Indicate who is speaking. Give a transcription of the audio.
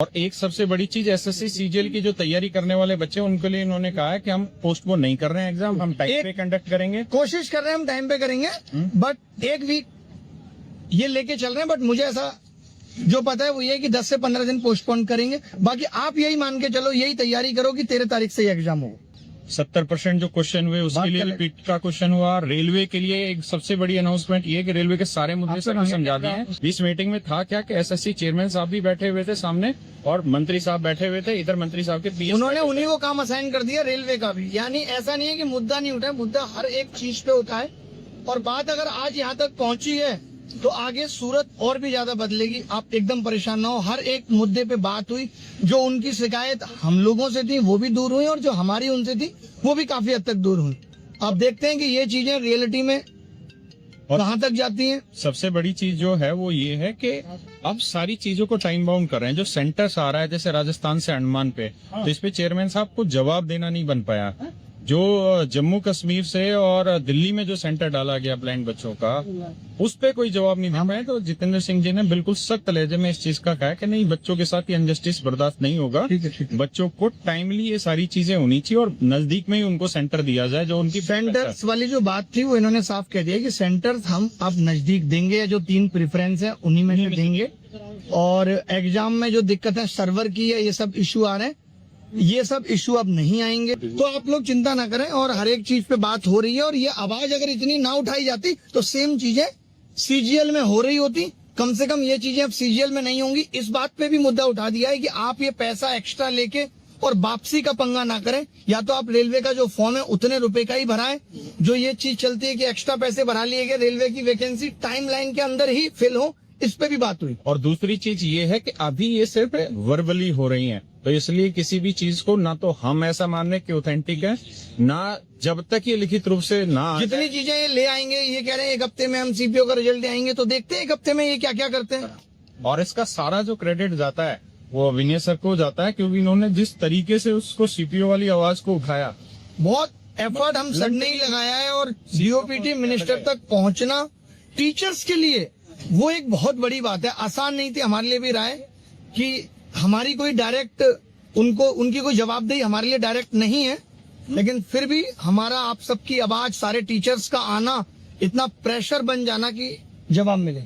Speaker 1: और एक सबसे बड़ी चीज एसएससी सीजीएल की जो तैयारी करने वाले बच्चे उनके लिए इन्होंने कहा है कि हम पोस्टपोन नहीं कर रहे हैं एग्जाम, हम टाइम पे कंडक्ट करेंगे।
Speaker 2: कोशिश कर रहे हैं हम टाइम पे करेंगे, बट एक वीक ये लेके चल रहे हैं। बट मुझे ऐसा जो पता है वो ये है कि 10 से 15 दिन पोस्टपोन करेंगे। बाकी आप यही मान के चलो, यही तैयारी करो कि 13 तारीख से एग्जाम हो।
Speaker 1: 70% जो क्वेश्चन हुए उसके लिए रिपीट का क्वेश्चन हुआ। रेलवे के लिए एक सबसे बड़ी अनाउंसमेंट ये कि रेलवे के सारे मुद्दे सर समझा दिए हैं। इस मीटिंग में था क्या कि एसएससी चेयरमैन साहब भी बैठे हुए थे सामने और मंत्री साहब बैठे हुए थे, इधर मंत्री साहब के पीएस
Speaker 2: उन्होंने उन्हीं को काम असाइन कर दिया, रेलवे का भी। यानी ऐसा नहीं है कि मुद्दा नहीं उठा है, मुद्दा हर एक चीज पे उठा है। और बात अगर आज यहाँ तक पहुंची है तो आगे सूरत और भी ज्यादा बदलेगी। आप एकदम परेशान ना हो। हर एक मुद्दे पे बात हुई। जो उनकी शिकायत हम लोगों से थी वो भी दूर हुई और जो हमारी उनसे थी वो भी काफी हद तक दूर हुई। अब देखते हैं कि ये चीजें रियलिटी में कहाँ तक जाती हैं।
Speaker 1: सबसे बड़ी चीज जो है वो ये है कि अब सारी चीजों को टाइम बाउंड कर रहे हैं। जो सेंटर्स आ रहा है जैसे राजस्थान से अंडमान पे, तो इस पे चेयरमैन साहब को जवाब देना नहीं बन पाया। जो जम्मू कश्मीर से और दिल्ली में जो सेंटर डाला गया ब्लाइंड बच्चों का, उस पे कोई जवाब नहीं दे पाए। तो जितेंद्र सिंह जी ने बिल्कुल सख्त लहजे में इस चीज का कहा कि नहीं, बच्चों के साथ ये अनजस्टिस बर्दाश्त नहीं होगा। बच्चों को टाइमली ये सारी चीजें होनी चाहिए और नजदीक में ही उनको सेंटर दिया जाए। जो उनकी
Speaker 2: सेंटर्स वाली जो बात थी वो इन्होंने साफ कह दिया कि सेंटर्स हम अब नजदीक देंगे। जो 3 प्रेफरेंस है उन्हीं में से देंगे। और एग्जाम में जो दिक्कत है सर्वर की है, ये सब इश्यू आ रहे हैं, ये सब इशू अब नहीं आएंगे। तो आप लोग चिंता ना करें। और हर एक चीज पे बात हो रही है। और ये आवाज अगर इतनी ना उठाई जाती तो सेम चीजें सीजीएल में हो रही होती। कम से कम ये चीजें अब सीजीएल में नहीं होंगी। इस बात पे भी मुद्दा उठा दिया है कि आप ये पैसा एक्स्ट्रा लेके और वापसी का पंगा ना करें। या तो आप रेलवे का जो फॉर्म है उतने रुपए का ही भराएं। जो ये चीज चलती है कि एक्स्ट्रा पैसे भरा लिए गए, रेलवे की वैकेंसी टाइमलाइन के अंदर ही फिल हो, इस पे भी बात हुई।
Speaker 1: और दूसरी चीज ये है कि अभी ये सिर्फ वर्बली हो रही हैं, तो इसलिए किसी भी चीज को ना तो हम ऐसा मान रहे कि ऑथेंटिक है, ना जब तक ये लिखित रूप से ना
Speaker 2: जितनी चीजें ये ले आएंगे, ये कह रहे हैं 1 हफ्ते में हम सीपीओ का रिजल्ट ले आएंगे, तो देखते हैं 1 हफ्ते में ये क्या क्या करते हैं।
Speaker 1: और इसका सारा जो क्रेडिट जाता है वो विनय सर को जाता है, क्योंकि इन्होंने जिस तरीके से उसको सीपीओ वाली आवाज को उठाया,
Speaker 2: बहुत एफर्ट हम सब ने ही लगाया है। और डीओपीटी मिनिस्टर तक पहुंचना टीचर्स के लिए वो एक बहुत बड़ी बात है। आसान नहीं थी हमारे लिए भी राय कि हमारी कोई डायरेक्ट उनकी कोई जवाबदेही हमारे लिए डायरेक्ट नहीं है, लेकिन फिर भी हमारा आप सबकी आवाज, सारे टीचर्स का आना, इतना प्रेशर बन जाना कि जवाब मिले।